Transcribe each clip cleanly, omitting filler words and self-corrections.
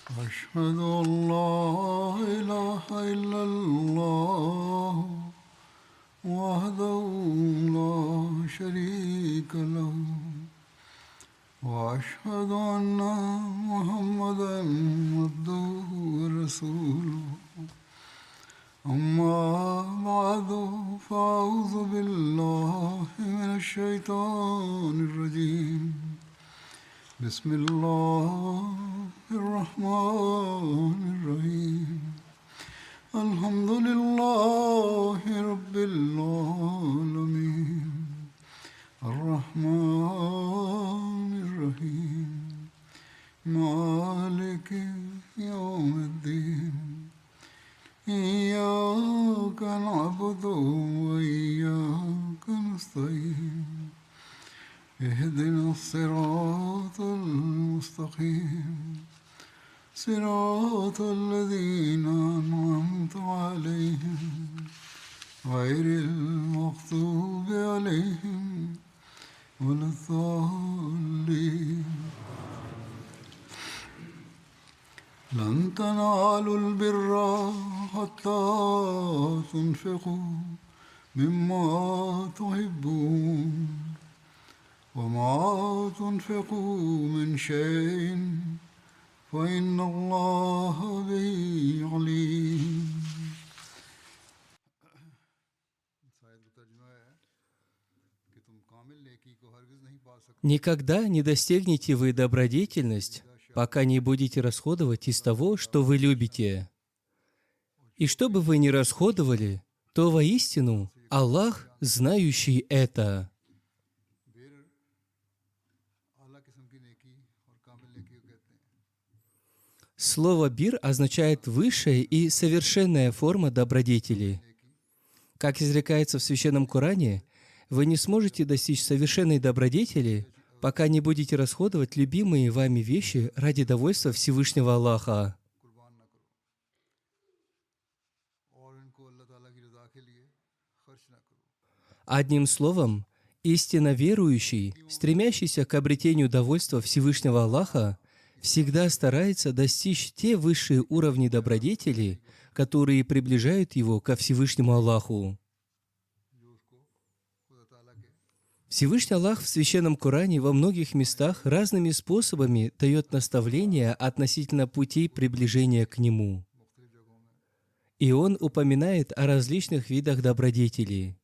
أشهد أن لا إله إلا الله وحده لا شريك له وأشهد أن محمدا عبده ورسوله أما بعد فأعوذ بالله من الشيطان الرجيم بسم الله الرحمن الرحيم الحمد لله رب العالمين الرحمن الرحيم مالك يوم الدين إياك نعبد وإياك نستعين اهدنا الصراط المستقيم صراط الذين أنعمت عليهم غير المغضوب عليهم ولا الضالين لن تنالوا البر حتى تنفقوا مما تحبون وما تنفقوا من شيء فإن الله به عليم. Никогда не достигнете вы добродетельность, пока не будете расходовать из того, что вы любите. И что бы вы ни расходовали, то воистину Аллах, знающий это. Слово «бир» означает высшая и совершенная форма добродетели. Как изрекается в Священном Коране, вы не сможете достичь совершенной добродетели, пока не будете расходовать любимые вами вещи ради довольства Всевышнего Аллаха. Одним словом, истинно верующий, стремящийся к обретению довольства Всевышнего Аллаха, всегда старается достичь те высшие уровни добродетели, которые приближают его ко Всевышнему Аллаху. Всевышний Аллах в Священном Коране во многих местах разными способами дает наставления относительно путей приближения к Нему. И Он упоминает о различных видах добродетели.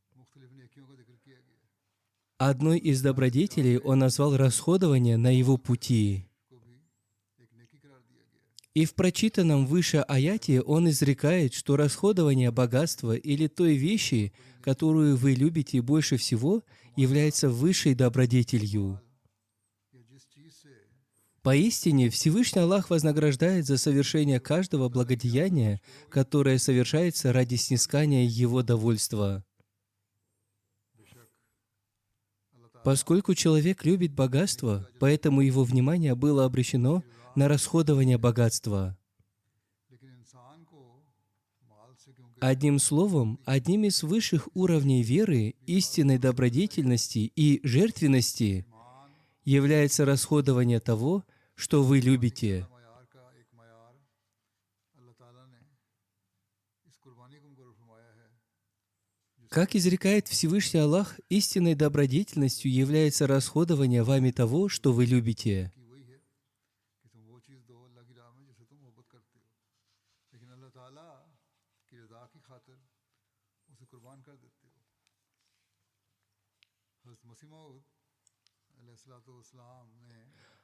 Одной из добродетелей Он назвал расходование на Его пути. И в прочитанном выше аяте Он изрекает, что расходование богатства или той вещи, которую вы любите больше всего, является высшей добродетелью. Поистине, Всевышний Аллах вознаграждает за совершение каждого благодеяния, которое совершается ради снискания Его довольства. Поскольку человек любит богатство, поэтому его внимание было обращено на расходование богатства. Одним словом, одним из высших уровней веры, истинной добродетельности и жертвенности является расходование того, что вы любите. Как изрекает Всевышний Аллах, истинной добродетельностью является расходование вами того, что вы любите.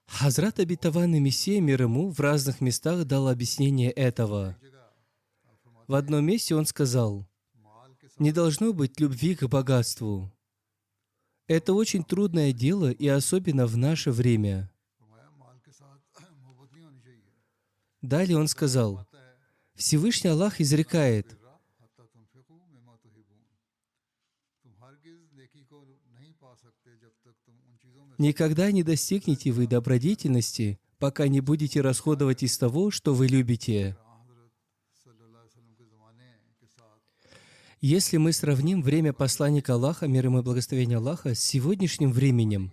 Хазрат обетованный Мессия мир ему в разных местах дал объяснение этого. В одном месте он сказал: «Не должно быть любви к богатству. Это очень трудное дело, и особенно в наше время». Далее он сказал: «Всевышний Аллах изрекает: никогда не достигнете вы добродетельности, пока не будете расходовать из того, что вы любите». Если мы сравним время посланника Аллаха, мир ему и благословение Аллаха, с сегодняшним временем,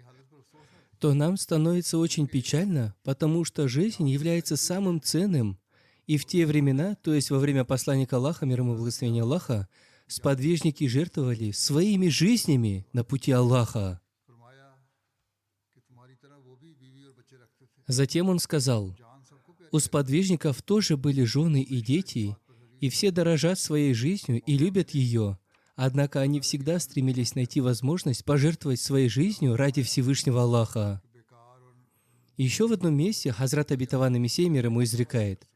то нам становится очень печально, потому что жизнь является самым ценным. И в те времена, то есть во время посланника Аллаха, мир ему и благословения Аллаха, сподвижники жертвовали своими жизнями на пути Аллаха. फरमाया कि तुम्हारी तरह वो भी बीवी और बच्चे रखते थे। Затем он сказал, जान सबको प्यारी у сподвижников тоже были жены и дети, и все дорожат своей жизнью и любят ее. Однако они всегда стремились найти возможность пожертвовать своей жизнью ради Всевышнего Аллаха. बेकार और Еще в одном месте Хазрат Обетованный Мессия мир ему изрекает,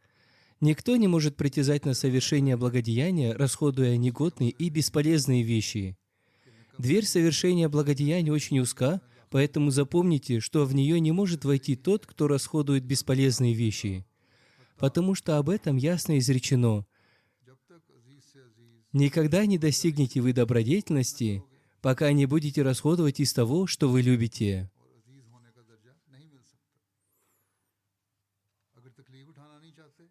«Никто не может притязать на совершение благодеяния, расходуя негодные и бесполезные вещи. Дверь совершения благодеяния очень узка, поэтому запомните, что в нее не может войти тот, кто расходует бесполезные вещи. Потому что об этом ясно изречено. जब तक अजीज से अजीज Никогда не достигнете вы добродетельности, пока не будете расходовать из того, что вы любите». और अजीज होने का दर्जा नहीं मिल सकता। अगर तकलीफ उठाना नहीं चाहते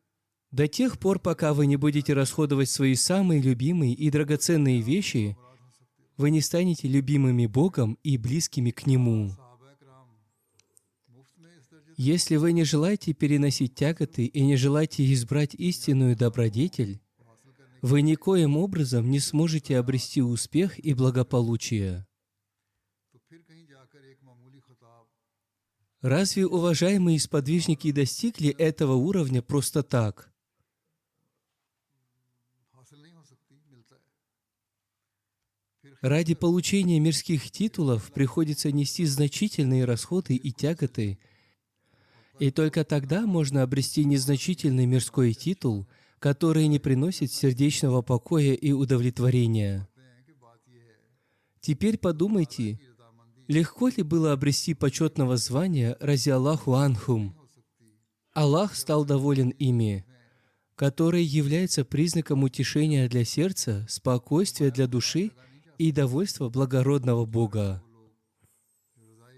До тех пор, пока вы не будете расходовать свои самые любимые и драгоценные вещи, вы не станете любимыми Богом и близкими к Нему. सहाबा कराम मुफ्त में इस दर्जे Если вы не желаете переносить тяготы и не желаете избрать истинную добродетель, вы никоим образом не сможете обрести успех и благополучие. तो फिर कहीं जाकर एक मामूली खिताब Разве уважаемые сподвижники достигли этого уровня просто так? हासिल नहीं हो सकती, मिलता है। Ради получения мирских титулов приходится нести значительные расходы и тяготы, и только тогда можно обрести незначительный мирской титул, который не приносит сердечного покоя и удовлетворения. कहते हैं कि बात यह है Теперь подумайте, कि रजामंदी легко ли было обрести почетного звания рази Аллаху Анхум? हो सकती Аллах стал доволен ими, который является признаком утешения для сердца, спокойствия для души и довольства благородного Бога.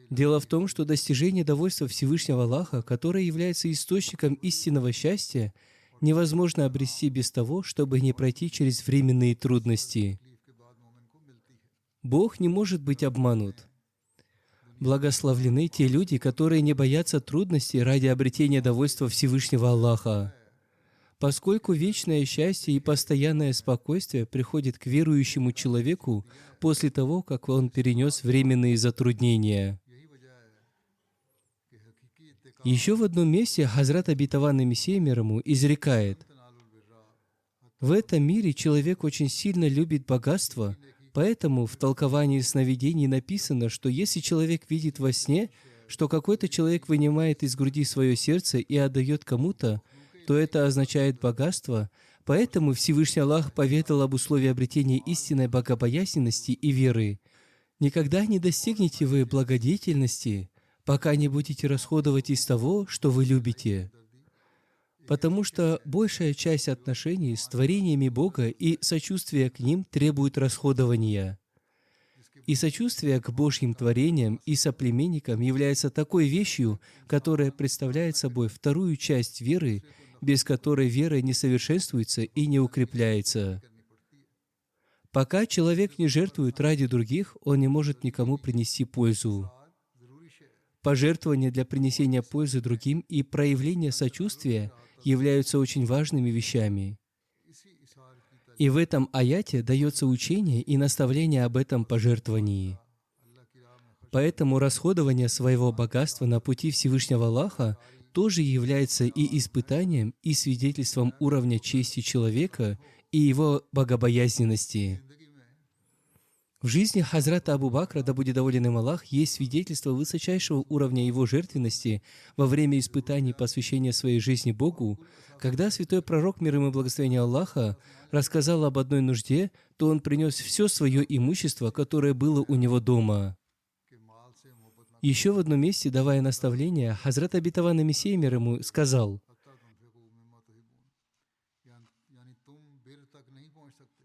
Дело в том, что достижение довольства Всевышнего Аллаха, которое является источником истинного счастья, невозможно обрести без того, чтобы не пройти через временные трудности. तकलीफ के बाद मोमिन को मिलती है। Бог не может быть обманут. Благословлены те люди, которые не боятся трудностей ради обретения довольства Всевышнего Аллаха. Поскольку вечное счастье и постоянное спокойствие приходит к верующему человеку после того, как он перенес временные затруднения. यही वजह है कि हकीकी इत्तेका Еще в одном месте Хазрат Обетованный Мессия мир ему изрекает, तनालुल बिर्रा в этом мире человек очень сильно любит богатство, поэтому в толковании сновидений написано, что если человек видит во сне, что какой-то человек вынимает из груди свое сердце и отдает кому-то, то это означает богатство, поэтому Всевышний Аллах поведал об условии обретения истинной богобоязненности и веры. Никогда не достигнете вы благодетельности, пока не будете расходовать из того, что вы любите. Потому что большая часть отношений с творениями Бога и сочувствие к ним требует расходования. И сочувствие к Божьим творениям и соплеменникам является такой вещью, которая представляет собой вторую часть веры, без которой вера не совершенствуется и не укрепляется. Пока человек не жертвует ради других, он не может никому принести пользу. जरूरी शे है। Пожертвование для принесения пользы другим и проявление сочувствия являются очень важными вещами. इसी इशार की И в этом аяте дается учение и наставление об этом пожертвовании. अल्लाह की राह में Поэтому расходование своего богатства на пути Всевышнего Аллаха тоже является и испытанием, и свидетельством уровня чести человека и его богобоязненности. जिंदगी में В жизни Хазрата Абу Бакра, да будет доволен им Аллах, есть свидетельство высочайшего уровня его жертвенности во время испытаний посвящения своей жизни Богу. Когда святой пророк, мир ему и благословение Аллаха, рассказал об одной нужде, то он принес все свое имущество, которое было у него дома. कि माल से मोहब्बत न Еще в одном месте, давая наставление, Хазрат Обетованный Мессия мир ему сказал, हत्ता तुनफिकू मिम्मा तुहिब्बून, यानी तुम बिर तक नहीं पहुंच सकते।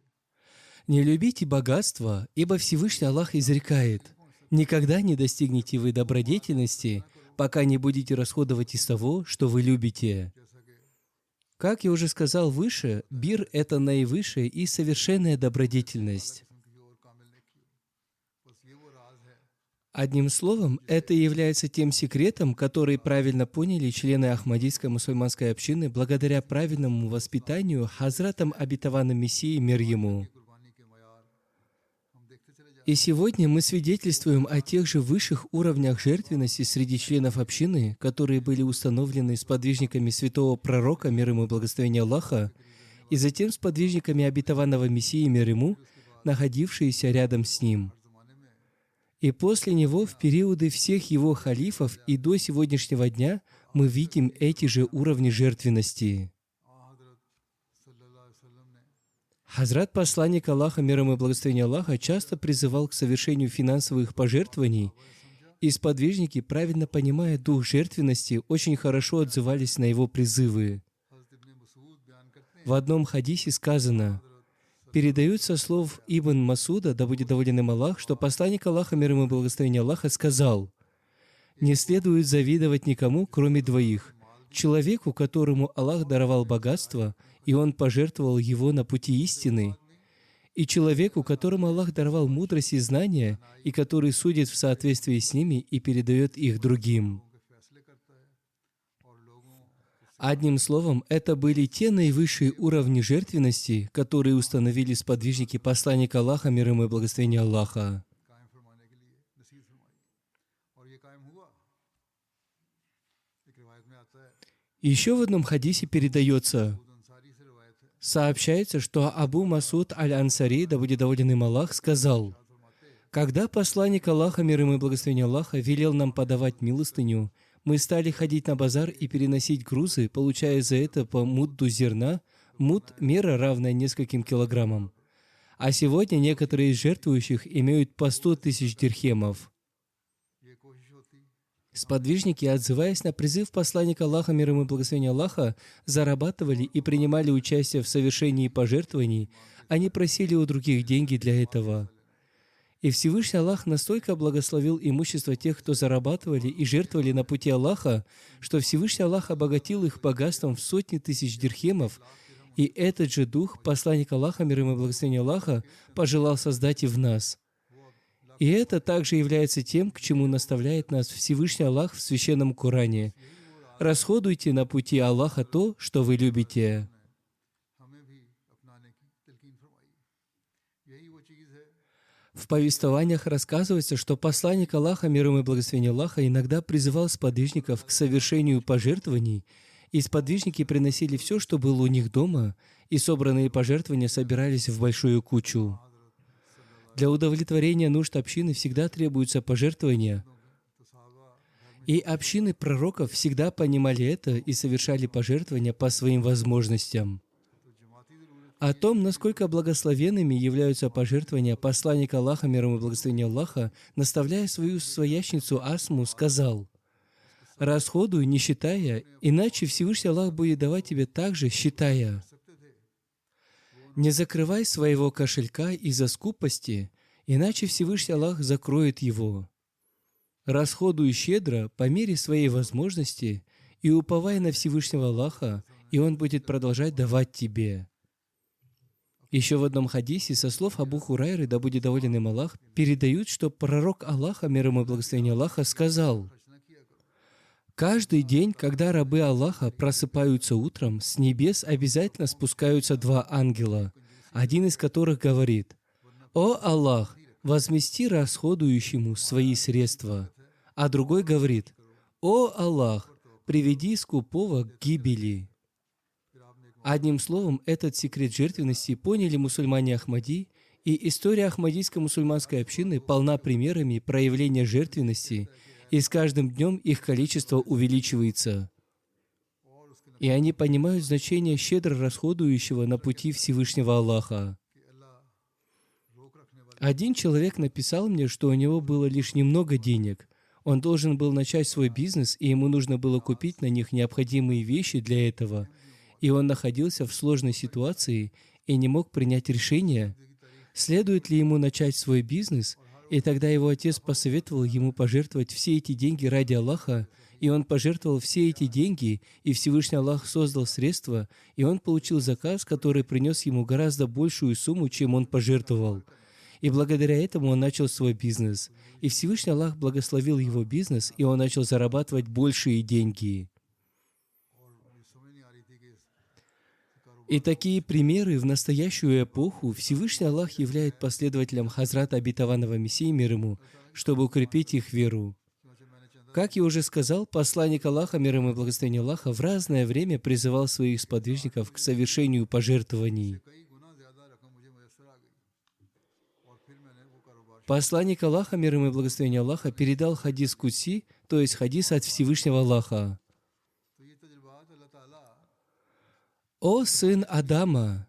«Не любите богатство, ибо Всевышний Аллах изрекает, никогда не достигнете вы добродетельности, пока не будете расходовать из того, что вы любите». जैसा कि Как я уже сказал выше, бир — это наивысшая и совершенная добродетельность. किस्म की और कामिल नेकी हो। बस ये वो राज है Одним словом, это является тем секретом, который правильно поняли члены Ахмадийской мусульманской общины благодаря правильному воспитанию Хазратом обетованным Мессией мир ему. И сегодня мы свидетельствуем о тех же высших уровнях жертвенности среди членов общины, которые были установлены сподвижниками святого пророка, мир ему и благословение Аллаха, и затем сподвижниками обетованного Мессии, мир ему, находившиеся рядом с ним. И после него, в периоды всех его халифов и до сегодняшнего дня, мы видим эти же уровни жертвенности. Хазрат посланник Аллаха, мир ему и благословение Аллаха, часто призывал к совершению финансовых пожертвований, и сподвижники, правильно понимая дух жертвенности, очень хорошо отзывались на его призывы. В одном хадисе сказано, передаются слов Ибн Масуда, да будет доволен им Аллах, что посланник Аллаха, мир ему и благословение Аллаха, сказал: «Не следует завидовать никому, кроме двоих. Человеку, которому Аллах даровал богатство, и он пожертвовал его на пути истины, и человеку, которому Аллах даровал мудрость и знания, и который судит в соответствии с ними и передает их другим». Одним словом, это были те наивысшие уровни жертвенности, которые установили сподвижники посланника Аллаха, мир ему и благословение Аллаха. Еще в одном хадисе передается, сообщается, что Абу Масуд аль-Ансари, да будет доволен им Аллах, сказал: «Когда посланник Аллаха, мир ему и благословение Аллаха, велел нам подавать милостыню, мы стали ходить на базар и переносить грузы, получая за это по мудду зерна, мудд – мера, равная нескольким килограммам. А сегодня некоторые из жертвующих имеют по 100 тысяч дирхемов». Сподвижники, отзываясь на призыв посланника Аллаха, мир ему и благословение Аллаха, зарабатывали и принимали участие в совершении пожертвований, они просили у других деньги для этого. И Всевышний Аллах настолько благословил имущество тех, кто зарабатывали и жертвовали на пути Аллаха, что Всевышний Аллах обогатил их богатством в сотни тысяч дирхемов, и этот же дух, посланник Аллаха, мир ему и благословение Аллаха, пожелал создать и в нас. И это также является тем, к чему наставляет нас Всевышний Аллах в Священном Коране. «Расходуйте на пути Аллаха то, что вы любите». В повествованиях рассказывается, что посланник Аллаха, мир ему и благословение Аллаха, иногда призывал сподвижников к совершению пожертвований, и сподвижники приносили все, что было у них дома, и собранные пожертвования собирались в большую кучу. Для удовлетворения нужд общины всегда требуются пожертвования, и общины пророков всегда понимали это и совершали пожертвования по своим возможностям. О том, насколько благословенными являются пожертвования, посланник Аллаха, мир ему и благословение Аллаха, наставляя свою своячницу Асму, сказал: «Расходуй, не считая, иначе Всевышний Аллах будет давать тебе также, считая. Не закрывай своего кошелька из-за скупости, иначе Всевышний Аллах закроет его. Расходуй щедро по мере своей возможности и уповай на Всевышнего Аллаха, и Он будет продолжать давать тебе». Еще в одном хадисе со слов Абу Хурайры, да будет доволен им Аллах, передают, что пророк Аллаха, мир ему и благословение Аллаха, сказал: «Каждый день, когда рабы Аллаха просыпаются утром, с небес обязательно спускаются два ангела, один из которых говорит: „О Аллах, возмести расходующему свои средства“, а другой говорит: „О Аллах, приведи скупого к гибели“». Одним словом, этот секрет жертвенности поняли мусульмане Ахмади, и история Ахмадийской мусульманской общины полна примерами проявления жертвенности, и с каждым днем их количество увеличивается. И они понимают значение щедро расходующего на пути Всевышнего Аллаха. Один человек написал мне, что у него было лишь немного денег. Он должен был начать свой бизнес, и ему нужно было купить на них необходимые вещи для этого. И он находился в сложной ситуации и не мог принять решение, следует ли ему начать свой бизнес, и тогда его отец посоветовал ему пожертвовать все эти деньги ради Аллаха, и он пожертвовал все эти деньги, и Всевышний Аллах создал средства, и он получил заказ, который принес ему гораздо большую сумму, чем он пожертвовал. И благодаря этому он начал свой бизнес. И Всевышний Аллах благословил его бизнес, и он начал зарабатывать большие деньги. И такие примеры в настоящую эпоху Всевышний Аллах являет последователям Хазрата Обетованного Мессии мир ему, чтобы укрепить их веру. Как я уже сказал, посланник Аллаха, мир ему и благословение Аллаха, в разное время призывал своих сподвижников к совершению пожертвований. Посланник Аллаха, мир ему и благословение Аллаха, передал хадис Кудси, то есть хадис от Всевышнего Аллаха. «О сын Адама,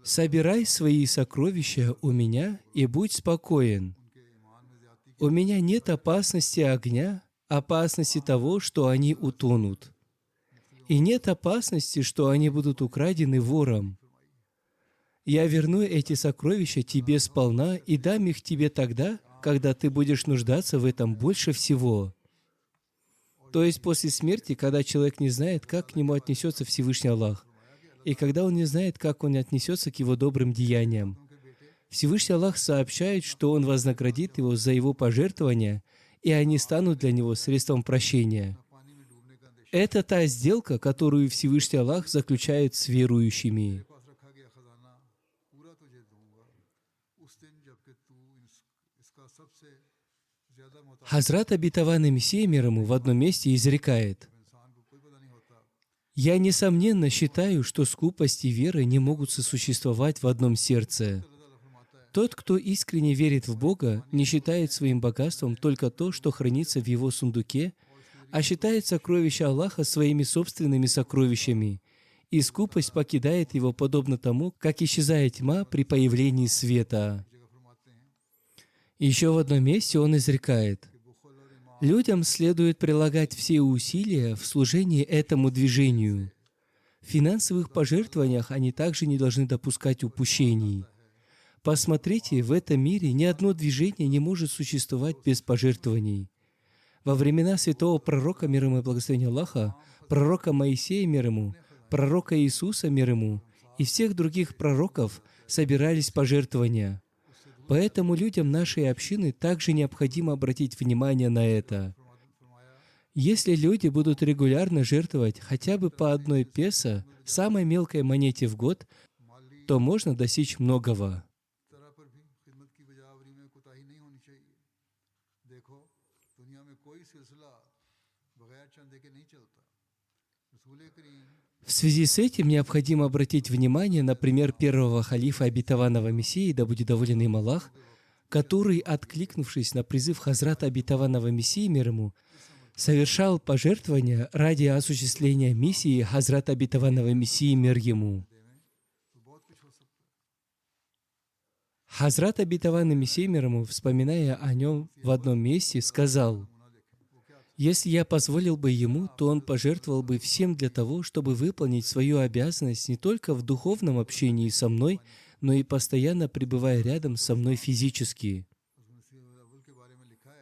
собирай свои сокровища у меня и будь спокоен. У меня нет опасности огня, опасности того, что они утонут. И нет опасности, что они будут украдены вором. Я верну эти сокровища тебе сполна и дам их тебе тогда, когда ты будешь нуждаться в этом больше всего». То есть после смерти, когда человек не знает, как к нему отнесется Всевышний Аллах, и когда он не знает, как он отнесется к его добрым деяниям, Всевышний Аллах сообщает, что он вознаградит его за его пожертвования, и они станут для него средством прощения. Это та сделка, которую Всевышний Аллах заключает с верующими. Хазрат Обетованный Мессия мир ему в одном месте изрекает: «Я, несомненно, считаю, что скупость и вера не могут сосуществовать в одном сердце. Тот, кто искренне верит в Бога, не считает своим богатством только то, что хранится в его сундуке, а считает сокровища Аллаха своими собственными сокровищами, и скупость покидает его подобно тому, как исчезает тьма при появлении света». Еще в одном месте он изрекает: «Людям следует прилагать все усилия в служении этому движению. В финансовых пожертвованиях они также не должны допускать упущений. Посмотрите, в этом мире ни одно движение не может существовать без пожертвований. Во времена святого пророка, мир ему и благословение Аллаха, пророка Моисея, мир ему, пророка Иисуса, мир ему, и всех других пророков собирались пожертвования. Поэтому людям нашей общины также необходимо обратить внимание на это. Если люди будут регулярно жертвовать хотя бы по 1 песо, самой мелкой монете в год, то можно достичь многого. В связи с этим необходимо обратить внимание на пример первого халифа Обетованного Мессии, да будет доволен им Аллах, который, откликнувшись на призыв Хазрата Обетованного Мессии мир ему, совершал пожертвования ради осуществления миссии Хазрата Обетованного Мессии мир ему. Хазрат Обетованный Мессия мир ему, вспоминая о нем в одном месте, сказал: «Если я позволил бы ему, то он пожертвовал бы всем для того, чтобы выполнить свою обязанность не только в духовном общении со мной, но и постоянно пребывая рядом со мной физически».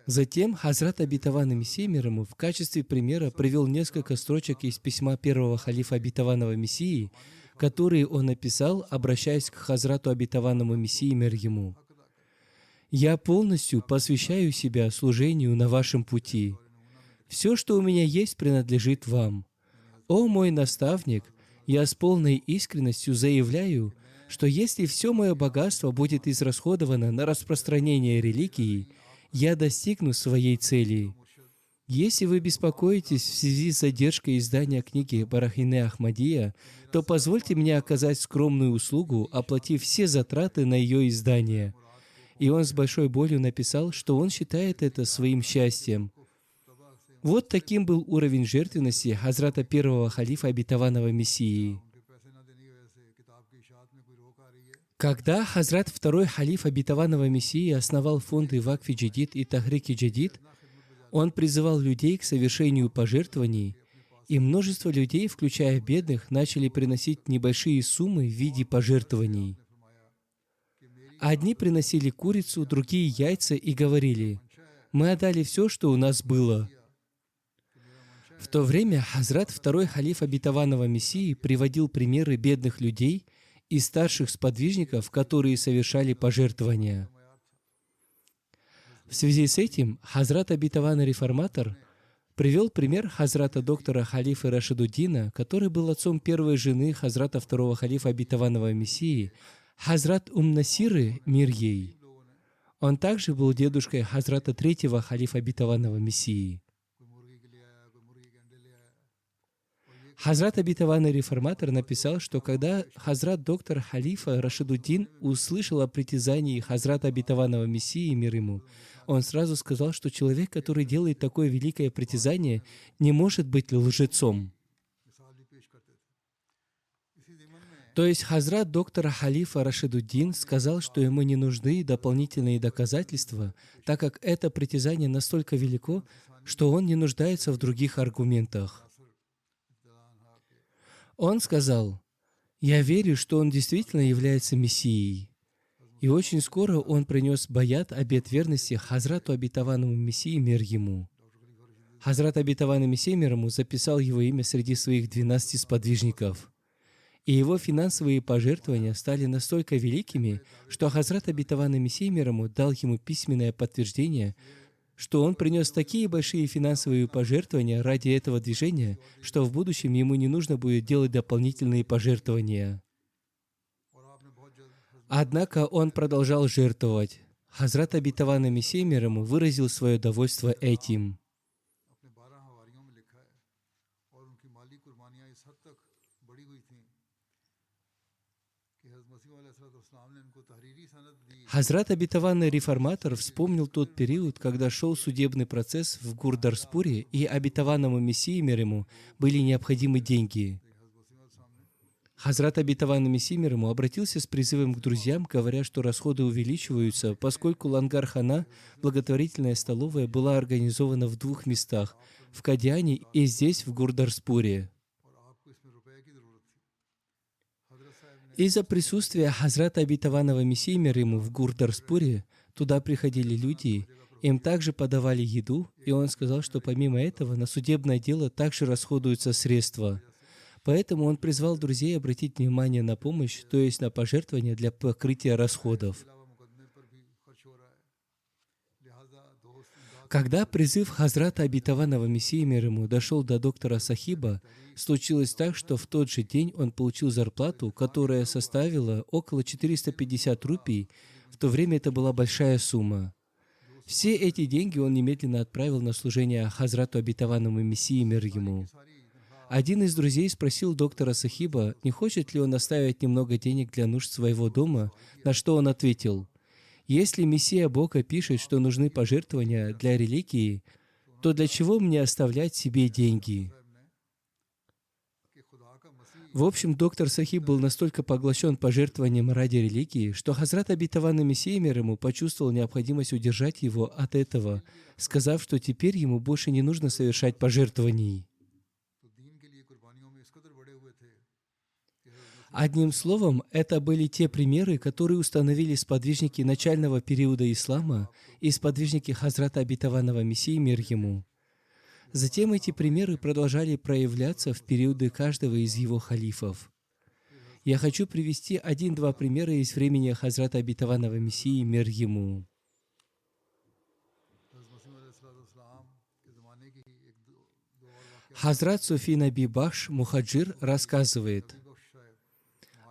Затем Хазрат Обетованный Мессия мир ему в качестве примера привел несколько строчек из письма первого халифа Обетованного Мессии, которые он написал, обращаясь к Хазрату Обетованному Мессии мир ему. «Я полностью посвящаю себя служению на вашем пути. Все, что у меня есть, принадлежит вам. О мой наставник, я с полной искренностью заявляю, что если все мое богатство будет израсходовано на распространение религии, я достигну своей цели. Если вы беспокоитесь в связи с задержкой издания книги Барахине Ахмадия, то позвольте мне оказать скромную услугу, оплатив все затраты на ее издание». И он с большой болью написал, что он считает это своим счастьем. Вот таким был уровень жертвенности Хазрата первого халифа Обетованного Мессии. Когда Хазрат второй халиф Обетованного Мессии основал фонды Вакфи Джадид и Тахрики Джадид, он призывал людей к совершению пожертвований, и множество людей, включая бедных, начали приносить небольшие суммы в виде пожертвований. Одни приносили курицу, другие яйца и говорили: «Мы отдали все, что у нас было». В то время Хазрат второй халиф Обетованного Мессии приводил примеры бедных людей из старших сподвижников, которые совершали пожертвования. В связи с этим Хазрат Обетованный Реформатор привел пример Хазрата доктора халифа Рашидуддина, который был отцом первой жены Хазрата второго халифа Обетованного Мессии, Хазрат Насиры, мир ей. Он также был дедушкой Хазрата третьего халифа Обетованного Мессии. Хазрат Обетованный Реформатор написал, что когда Хазрат доктор халифа Рашидуддин услышал о притязании Хазрата Обетованного Мессии, мир ему, он сразу сказал, что человек, который делает такое великое притязание, не может быть лжецом. То есть Хазрат доктора халифа Рашидуддин сказал, что ему не нужны дополнительные доказательства, так как это притязание настолько велико, что он не нуждается в других аргументах. Он сказал: «Я верю, что он действительно является Мессией». И очень скоро он принес баят, обет верности Хазрату Обетованному Мессии, мир ему. Хазрат Обетованный Мессия, мир ему, записал его имя среди своих 12 сподвижников. И его финансовые пожертвования стали настолько великими, что Хазрат Обетованный Мессия, мир ему, дал ему письменное подтверждение, что он принес такие большие финансовые пожертвования ради этого движения, что в будущем ему не нужно будет делать дополнительные пожертвования. Однако он продолжал жертвовать. Хазрат Обетованный Мессия, мир ему, выразил свое довольство этим. Хазрат Обетованный Реформатор вспомнил тот период, когда шел судебный процесс в Гурдарспуре, и Обетованному Мессии, мир ему, были необходимы деньги. Хазрат Обетованный Мессия, мир ему, обратился с призывом к друзьям, говоря, что расходы увеличиваются, поскольку Лангар-хана, благотворительная столовая, была организована в 2 местах – в Кадиане и здесь, в Гурдарспуре. Из-за присутствия Хазрата Обетованного Мессии, мир ему, в Гурдарспуре, туда приходили люди, им также подавали еду, и он сказал, что помимо этого на судебное дело также расходуются средства. Поэтому он призвал друзей обратить внимание на помощь, то есть на пожертвования для покрытия расходов. Когда призыв Хазрата Обетованного Мессии, мир ему, дошел до доктора Сахиба, случилось так, что в тот же день он получил зарплату, которая составила около 450 рупий. В то время это была большая сумма. Все эти деньги он немедленно отправил на служение Хазрату Обетованному Мессии, мир ему. Один из друзей спросил доктора Сахиба, не хочет ли он оставить немного денег для нужд своего дома, на что он ответил: «Если Мессия Бога пишет, что нужны пожертвования для религии, то для чего мне оставлять себе деньги?» В общем, доктор Сахиб был настолько поглощен пожертвованием ради религии, что Хазрат Обетованный Мессия, мир ему, почувствовал необходимость удержать его от этого, сказав, что теперь ему больше не нужно совершать пожертвований. Одним словом, это были те примеры, которые установили сподвижники начального периода ислама и сподвижники Хазрата Обетованного Мессии, мир ему. Затем эти примеры продолжали проявляться в периоды каждого из его халифов. Я хочу привести 1-2 примера из времени Хазрата Обетованного Мессии, мир ему. Хазрат Суфи Наби Бахш Мухаджир рассказывает: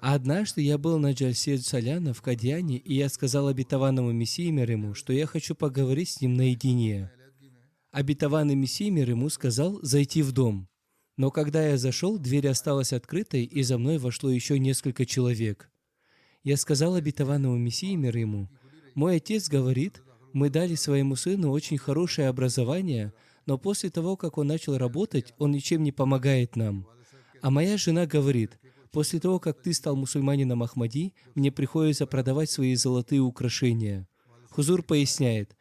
«Однажды я был на Джальсе Саляна в Кадьяне, и я сказал Обетованному Мессии, мир ему, что я хочу поговорить с ним наедине. Обетованный Мессия, мир ему, сказал зайти в дом. Но когда я зашел, дверь осталась открытой, и за мной вошло еще несколько человек. Я сказал Обетованному Мессии, мир ему: мой отец говорит, мы дали своему сыну очень хорошее образование, но после того, как он начал работать, он ничем не помогает нам. А моя жена говорит: после того, как ты стал мусульманином Ахмади, мне приходится продавать свои золотые украшения». Хузур поясняет: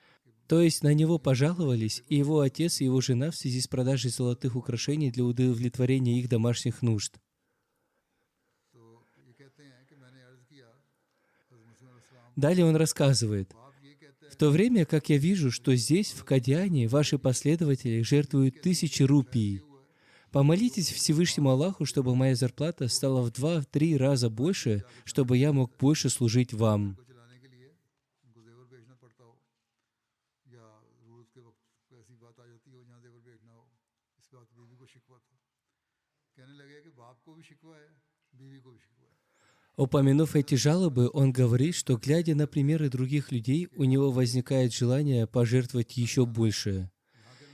то есть на него пожаловались и его отец, и его жена в связи с продажей золотых украшений для удовлетворения их домашних нужд. Далее он рассказывает: в то время как я вижу, что здесь, в Кадьяне, ваши последователи жертвуют 1000 рупий, Помолитесь Всевышнему Аллаху, чтобы моя зарплата стала в 2-3 раза больше, чтобы я мог больше служить вам. को चलाने के लिए उनको जेवर बेचना पड़ता हो या ज़रूरत के वक्त कोई ऐसी बात आ जाती हो जहाँ जेवर बेचना हो, इस बात बीवी को शिकवा था। कहने लगे कि बाप को भी शिकवा है, बीवी को भी शिकवा है। Упомянув эти жалобы, он говорит, что, глядя на примеры других людей, у него возникает желание пожертвовать еще больше.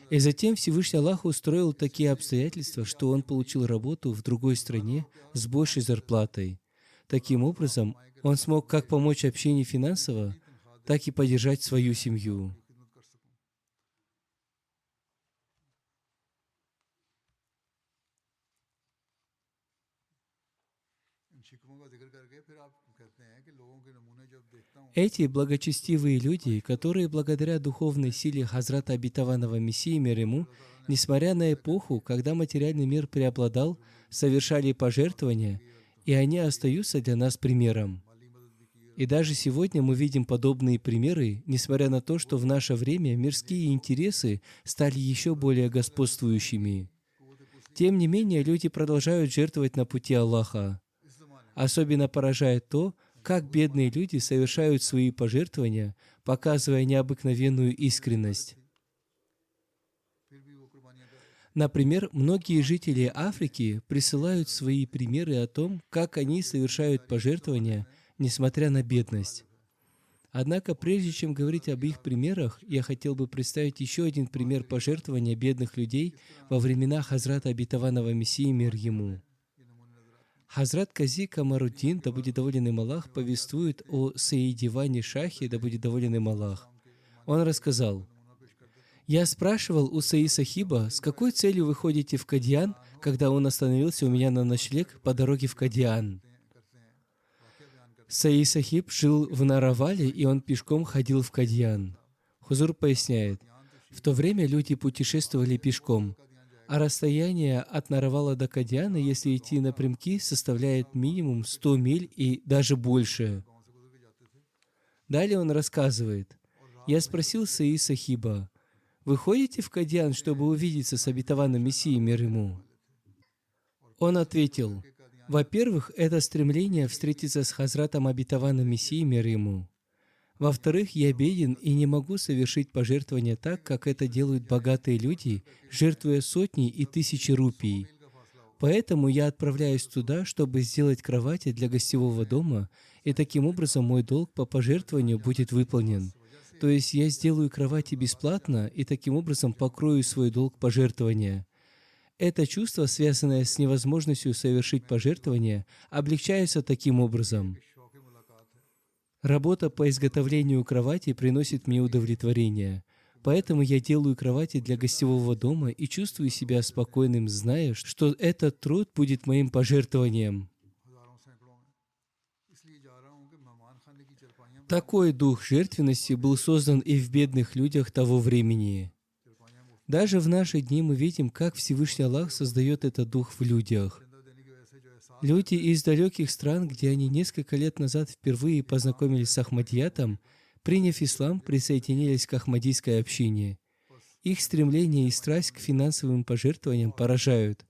И затем Всевышний Аллах устроил такие обстоятельства, что он получил работу в другой стране с большей зарплатой. Таким образом, он смог как помочь общине финансово, так и поддержать свою семью. खिदमत कर सकूं। इन शिकवों का जिक्र करके फिर आप कहते हैं कि लोगों के नमूने जब देखता हूँ Эти благочестивые люди, которые благодаря духовной силе Хазрата Обетованного Мессии мир ему, несмотря на эпоху, когда материальный мир преобладал, совершали пожертвования, и они остаются для нас примером. И даже сегодня мы видим подобные примеры, несмотря на то, что в наше время мирские интересы стали еще более господствующими. Тем не менее, люди продолжают жертвовать на пути Аллаха. Особенно поражает то, как бедные люди совершают свои пожертвования, показывая необыкновенную искренность. फिर भी वो कुर्बानियाँ कर रहे हैं। Например, многие жители Африки присылают свои примеры о том, как они совершают пожертвования, несмотря на бедность. Однако, прежде чем говорить об их примерах, я хотел бы представить еще один пример пожертвования бедных людей во времена Хазрата Обетованного Мессии мир ему. Хазрат Кази Камаруддин, да будет доволен им Аллах, повествует о Саидиване Шахе, да будет доволен им Аллах. Он рассказал: «Я спрашивал у Саи Сахиба, с какой целью вы ходите в Кадьян, когда он остановился у меня на ночлег по дороге в Кадьян?» Саи Сахиб жил в Наравале, и он пешком ходил в Кадьян. Хузур поясняет: в то время люди путешествовали пешком, а расстояние от Наравала до Кадьяна, если идти напрямки, составляет минимум 100 миль и даже больше. Далее он рассказывает: «Я спросил Саи Сахиба, вы ходите в Кадьян, чтобы увидеться с обетованным Мессией мир ему?» Он ответил: «Во-первых, это стремление встретиться с Хазратом Обетованным Мессией мир ему. Во-вторых, я беден и не могу совершить пожертвования так, как это делают богатые люди, жертвуя сотни и тысячи рупий. Поэтому я отправляюсь туда, чтобы сделать кровати для гостевого дома, и таким образом мой долг по пожертвованию будет выполнен. То есть я сделаю кровати бесплатно и таким образом покрою свой долг пожертвования. Это чувство, связанное с невозможностью совершить пожертвования, облегчается таким образом. Работа по изготовлению кровати приносит мне удовлетворение. Поэтому я делаю кровати для гостевого дома и чувствую себя спокойным, зная, что этот труд будет моим пожертвованием». Такой дух жертвенности был создан и в бедных людях того времени. Даже в наши дни мы видим, как Всевышний Аллах создает этот дух в людях. Люди из далеких стран, где они несколько лет назад впервые познакомились с Ахмадиятом, приняв ислам, присоединились к ахмадийской общине. Их стремление и страсть к финансовым пожертвованиям поражают.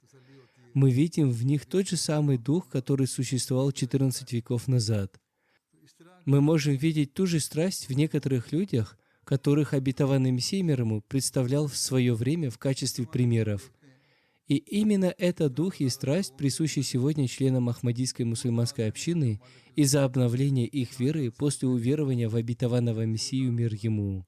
Мы видим в них тот же самый дух, который существовал 14 веков назад. Мы можем видеть ту же страсть в некоторых людях, которых обетованный Мессия мир ему представлял в свое время в качестве примеров. И именно этот дух и страсть присущи сегодня членам Ахмадийской мусульманской общины из-за обновления их веры после уверования в обетованного Мессию мир ему.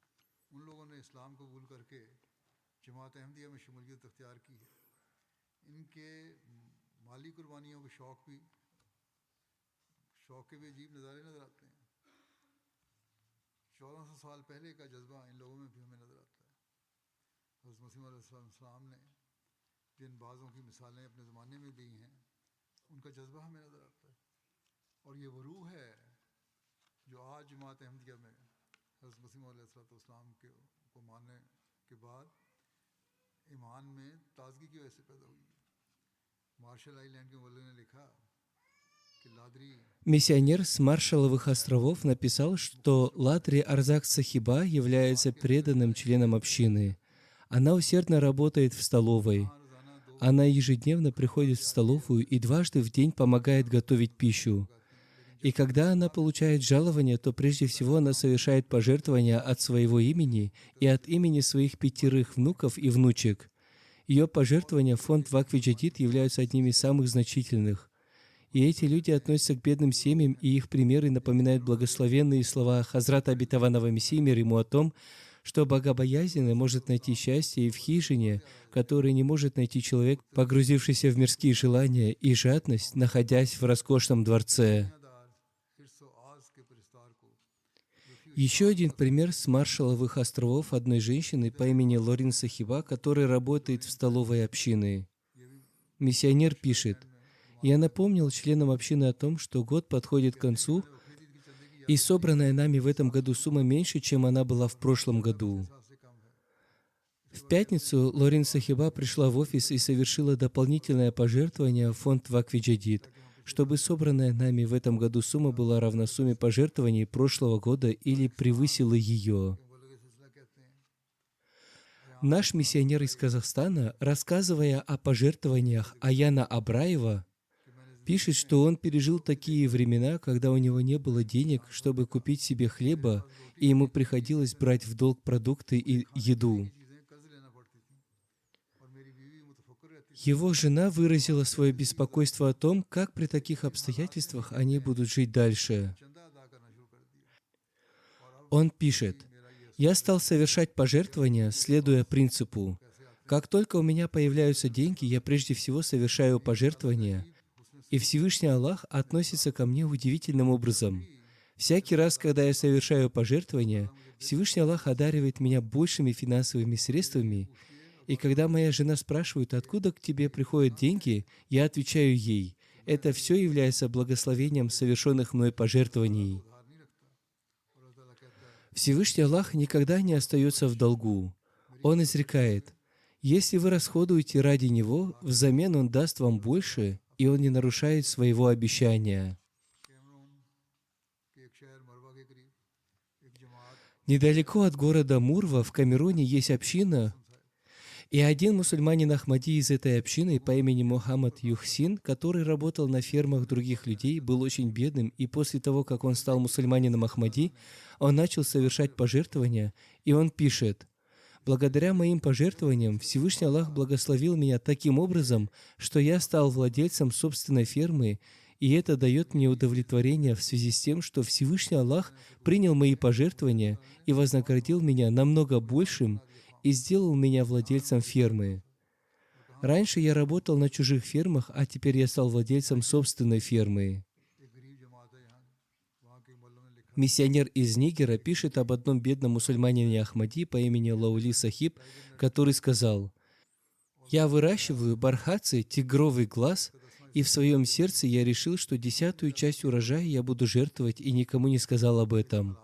जिन बाज़ों की मिसालें अपने ज़माने में दी हैं, उनका जज्बा हमें नज़र आता है। और ये वो रूह है जो आज जमात अहमदिया में हज़रत मसीह अलैहिस्सलाम को मानने के बाद ईमान में ताज़गी की वजह से पैदा हुई। मार्शल आइलैंड के मुल्क ने लिखा कि लादरी Миссионер с Маршалловых островов написал, что Ладри Арзак Сахиба является преданным членом общины. Она усердно работает в столовой. Она ежедневно приходит в столовую и дважды в день помогает готовить пищу. И когда она получает жалование, то прежде всего она совершает пожертвования от своего имени и от имени своих 5 внуков и внучек. Ее пожертвования в фонд Вакф Джадид являются одними из самых значительных. И эти люди относятся к бедным семьям, и их примеры напоминают благословенные слова Хазрата Обетованного Мессии, мир ему, о том, что богобоязненный может найти счастье и в хижине, которое не может найти человек, погрузившийся в мирские желания и жадность, находясь в роскошном дворце. Еще один пример с Маршалловых островов одной женщины по имени Лорин Сахиба, которая работает в столовой общины. Миссионер пишет: «Я напомнил членам общины о том, что год подходит к концу, и собранная нами в этом году сумма меньше, чем она была в прошлом году». В пятницу Лорин Сахиба пришла в офис и совершила дополнительное пожертвование в фонд Вакф Джадид, чтобы собранная нами в этом году сумма была равна сумме пожертвований прошлого года или превысила ее. Наш миссионер из Казахстана, рассказывая о пожертвованиях Аяна Абраева, пишет, что он пережил такие времена, когда у него не было денег, чтобы купить себе хлеба, и ему приходилось брать в долг продукты и еду. Его жена выразила свое беспокойство о том, как при таких обстоятельствах они будут жить дальше. Он пишет: «Я стал совершать пожертвования, следуя принципу: как только у меня появляются деньги, я прежде всего совершаю пожертвования, и Всевышний Аллах относится ко мне удивительным образом. Всякий раз, когда я совершаю пожертвования, Всевышний Аллах одаривает меня большими финансовыми средствами, и когда моя жена спрашивает, откуда к тебе приходят деньги, я отвечаю ей: это все является благословением совершенных мной пожертвований». Всевышний Аллах никогда не остается в долгу. Он изрекает: «Если вы расходуете ради Него, взамен Он даст вам больше, и Он не нарушает своего обещания». Недалеко от города Мурва в Камеруне есть община, и один мусульманин Ахмади из этой общины по имени Мухаммад Юхсин, который работал на фермах других людей, был очень бедным, и после того, как он стал мусульманином Ахмади, он начал совершать пожертвования, и он пишет: «Благодаря моим пожертвованиям Всевышний Аллах благословил меня таким образом, что я стал владельцем собственной фермы, и это дает мне удовлетворение в связи с тем, что Всевышний Аллах принял мои пожертвования и вознаградил меня намного большим и сделал меня владельцем фермы. Раньше я работал на чужих фермах, а теперь я стал владельцем собственной фермы». Миссионер из Нигера пишет об одном бедном мусульманине Ахмади по имени Лаули Сахиб, который сказал: «Я выращиваю бархатцы, тигровый глаз, и в своем сердце я решил, что 10-ю часть урожая я буду жертвовать, и никому не сказал об этом.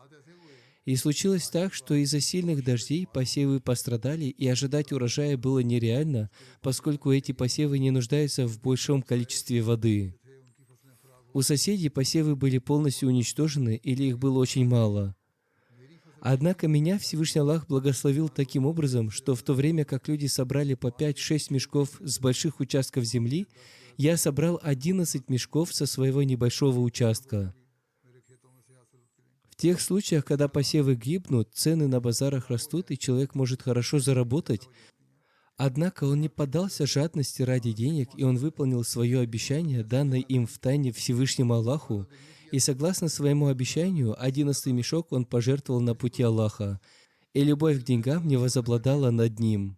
И случилось так, что из-за сильных дождей посевы пострадали, и ожидать урожая было нереально, поскольку эти посевы не нуждаются в большом количестве воды. У соседей посевы были полностью уничтожены, или их было очень мало. Однако меня Всевышний Аллах благословил таким образом, что в то время как люди собрали по 5-6 мешков с больших участков земли, я собрал 11 мешков со своего небольшого участка. В тех случаях, когда посевы гибнут, цены на базарах растут, и человек может хорошо заработать. Однако он не поддался жадности ради денег, и он выполнил свое обещание, данное им в тайне Всевышнему Аллаху, и согласно своему обещанию, 11-й мешок он пожертвовал на пути Аллаха, и любовь к деньгам не возобладала над ним.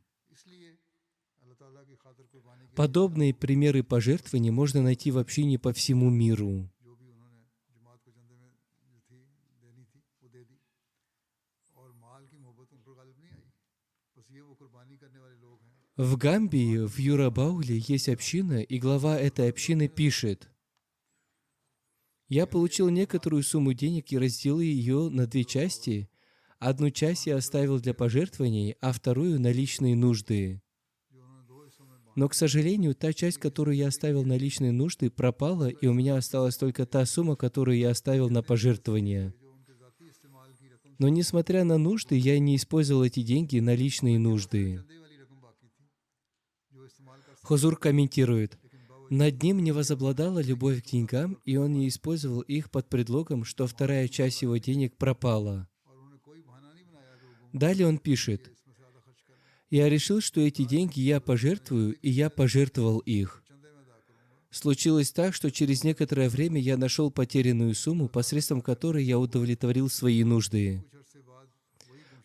Подобные примеры пожертвований можно найти в общине по всему миру. В Гамбии, в Юрабауле, есть община, и глава этой общины пишет: «Я получил некоторую сумму денег и разделил ее на 2 части. Одну часть я оставил для пожертвований, а вторую — на личные нужды. Но, к сожалению, та часть, которую я оставил на личные нужды, пропала, и у меня осталась только та сумма, которую я оставил на пожертвования. Но, несмотря на нужды, я не использовал эти деньги на личные нужды. Хузур комментирует: «Над ним не возобладала любовь к деньгам, и он не использовал их под предлогом, что вторая часть его денег пропала». Далее он пишет: «Я решил, что эти деньги я пожертвую, и я пожертвовал их. Случилось так, что через некоторое время я нашел потерянную сумму, посредством которой я удовлетворил свои нужды».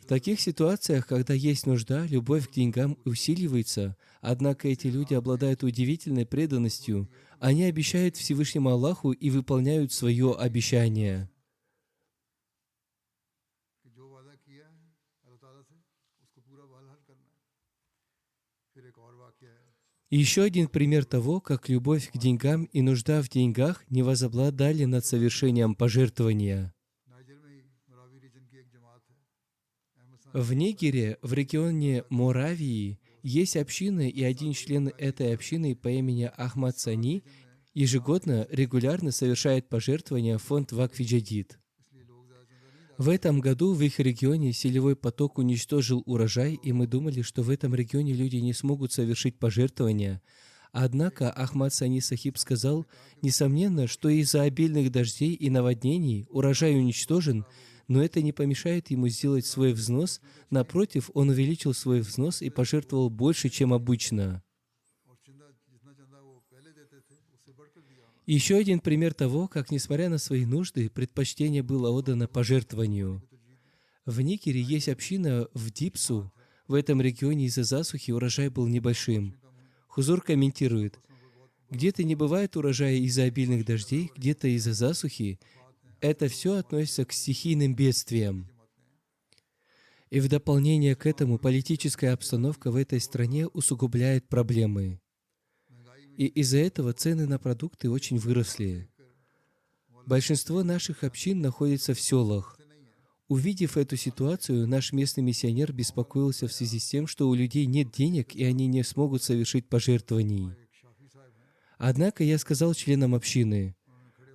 В таких ситуациях, когда есть нужда, любовь к деньгам усиливается, однако эти люди обладают удивительной преданностью. Они обещают Всевышнему Аллаху и выполняют свое обещание. И еще один пример того, как любовь к деньгам и нужда в деньгах не возобладали над совершением пожертвования. В Нигере, в регионе Моравии, есть община, и один член этой общины по имени Ахмад Сани ежегодно регулярно совершает пожертвования в фонд Вакф Джадид. В этом году в их регионе селевой поток уничтожил урожай, и мы думали, что в этом регионе люди не смогут совершить пожертвования. Однако Ахмад Сани Сахиб сказал, несомненно, что из-за обильных дождей и наводнений урожай уничтожен, но это не помешает ему сделать свой взнос. Напротив, он увеличил свой взнос и пожертвовал больше, чем обычно. Еще один пример того, как, несмотря на свои нужды, предпочтение было отдано пожертвованию. В Никере есть община в Дипсу. В этом регионе из-за засухи урожай был небольшим. Хузур комментирует: «Где-то не бывает урожая из-за обильных дождей, где-то из-за засухи. Это все относится к стихийным бедствиям». И в дополнение к этому политическая обстановка в этой стране усугубляет проблемы. И из-за этого цены на продукты очень выросли. Большинство наших общин находится в селах. Увидев эту ситуацию, наш местный миссионер беспокоился в связи с тем, что у людей нет денег, и они не смогут совершить пожертвований. Однако я сказал членам общины: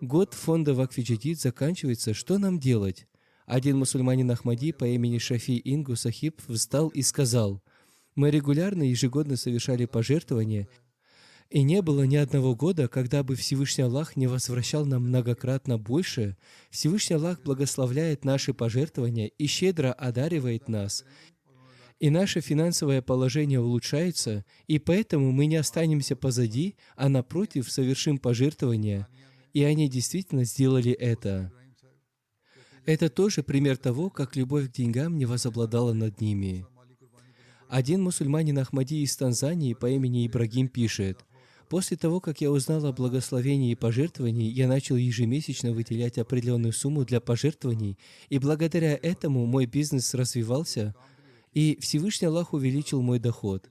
«Год фонда Вакф Джадид заканчивается, что нам делать?» Один мусульманин Ахмади по имени Шафи Ингу Сахиб встал и сказал: «Мы регулярно ежегодно совершали пожертвования, и не было ни одного года, когда бы Всевышний Аллах не возвращал нам многократно больше. Всевышний Аллах благословляет наши пожертвования и щедро одаривает нас. И наше финансовое положение улучшается, и поэтому мы не останемся позади, а напротив совершим пожертвования». И они действительно сделали это. Это тоже пример того, как любовь к деньгам не возобладала над ними. Один мусульманин Ахмади из Танзании по имени Ибрагим пишет: «После того, как я узнал о благословении и пожертвовании, я начал ежемесячно выделять определенную сумму для пожертвований, и благодаря этому мой бизнес развивался, и Всевышний Аллах увеличил мой доход.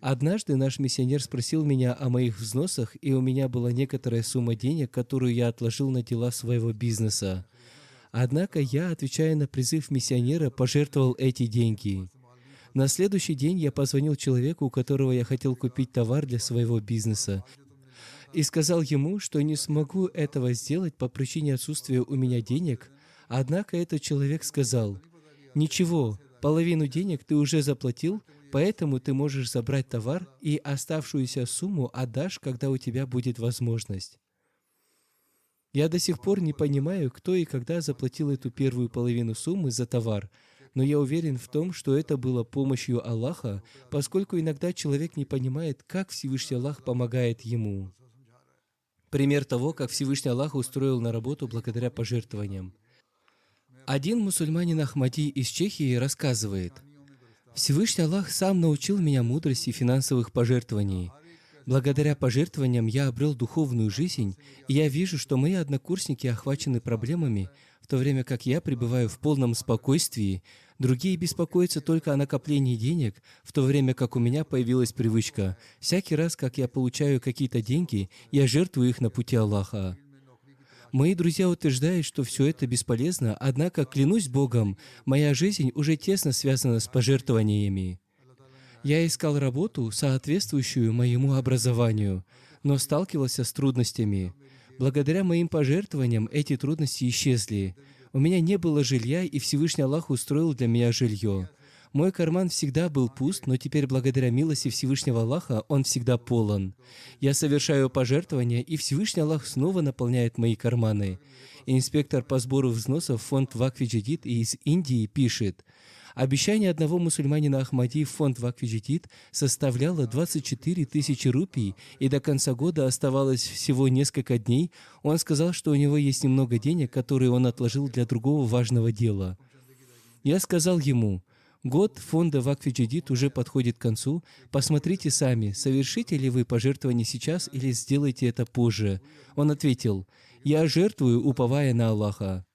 Однажды наш миссионер спросил меня о моих взносах, и у меня была некоторая сумма денег, которую я отложил на дела своего бизнеса. Однако я, отвечая на призыв миссионера, пожертвовал эти деньги. На следующий день я позвонил человеку, у которого я хотел купить товар для своего бизнеса, и сказал ему, что не смогу этого сделать по причине отсутствия у меня денег. Однако этот человек сказал: «Ничего, половину денег ты уже заплатил, поэтому ты можешь забрать товар и оставшуюся сумму отдашь, когда у тебя будет возможность». Я до сих пор не понимаю, кто и когда заплатил эту первую половину суммы за товар, но я уверен в том, что это было помощью Аллаха, поскольку иногда человек не понимает, как Всевышний Аллах помогает ему. Пример того, как Всевышний Аллах устроил на работу благодаря пожертвованиям. Один мусульманин Ахмади из Чехии рассказывает: «Всевышний Аллах сам научил меня мудрости финансовых пожертвований. Благодаря пожертвованиям я обрел духовную жизнь, и я вижу, что мои однокурсники охвачены проблемами, в то время как я пребываю в полном спокойствии. Другие беспокоятся только о накоплении денег, в то время как у меня появилась привычка. Всякий раз, как я получаю какие-то деньги, я жертвую их на пути Аллаха. Мои друзья утверждают, что все это бесполезно, однако, клянусь Богом, моя жизнь уже тесно связана с пожертвованиями. Я искал работу, соответствующую моему образованию, но сталкивался с трудностями. Благодаря моим пожертвованиям эти трудности исчезли. У меня не было жилья, и Всевышний Аллах устроил для меня жилье. Мой карман всегда был пуст, но теперь благодаря милости Всевышнего Аллаха он всегда полон. Я совершаю пожертвования, и Всевышний Аллах снова наполняет мои карманы. И инспектор по сбору взносов в фонд Вакф Джадид из Индии пишет: обещание одного мусульманина Ахмади в фонд Вакф Джадид составляло 24 тысячи рупий, и до конца года оставалось всего несколько дней. Он сказал, что у него есть немного денег, которые он отложил для другого важного дела. Я сказал ему: год фонда Вакф Джадид уже подходит к концу. Посмотрите сами, совершите ли вы пожертвование сейчас или сделайте это позже. Он ответил: я жертвую, уповая на Аллаха.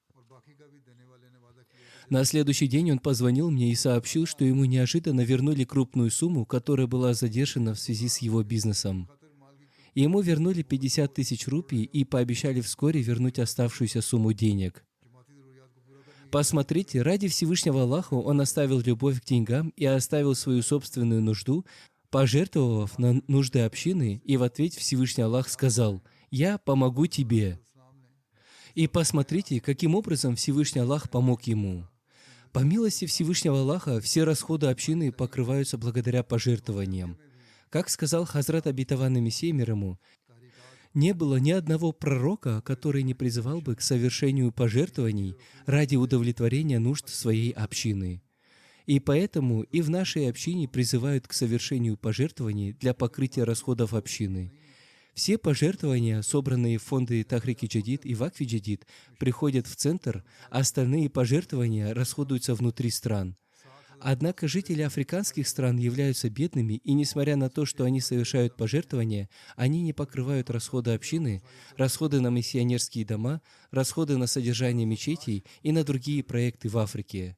На следующий день он позвонил мне и сообщил, что ему неожиданно вернули крупную сумму, которая была задержана в связи с его бизнесом. Ему вернули 50 тысяч рупий и пообещали вскоре вернуть оставшуюся сумму денег. Посмотрите, ради Всевышнего Аллаха он оставил любовь к деньгам и оставил свою собственную нужду, пожертвовав на нужды общины, и в ответ Всевышний Аллах сказал: «Я помогу тебе». И посмотрите, каким образом Всевышний Аллах помог ему. По милости Всевышнего Аллаха все расходы общины покрываются благодаря пожертвованиям. Как сказал Хазрат Обетованный Мессия мир ему, не было ни одного пророка, который не призывал бы к совершению пожертвований ради удовлетворения нужд своей общины. И поэтому и в нашей общине призывают к совершению пожертвований для покрытия расходов общины. Все пожертвования, собранные в фонды Тахрики Джадид и Вакф Джадид, приходят в центр, а остальные пожертвования расходуются внутри стран. Однако жители африканских стран являются бедными, и несмотря на то, что они совершают пожертвования, они не покрывают расходы общины, расходы на миссионерские дома, расходы на содержание мечетей и на другие проекты в Африке.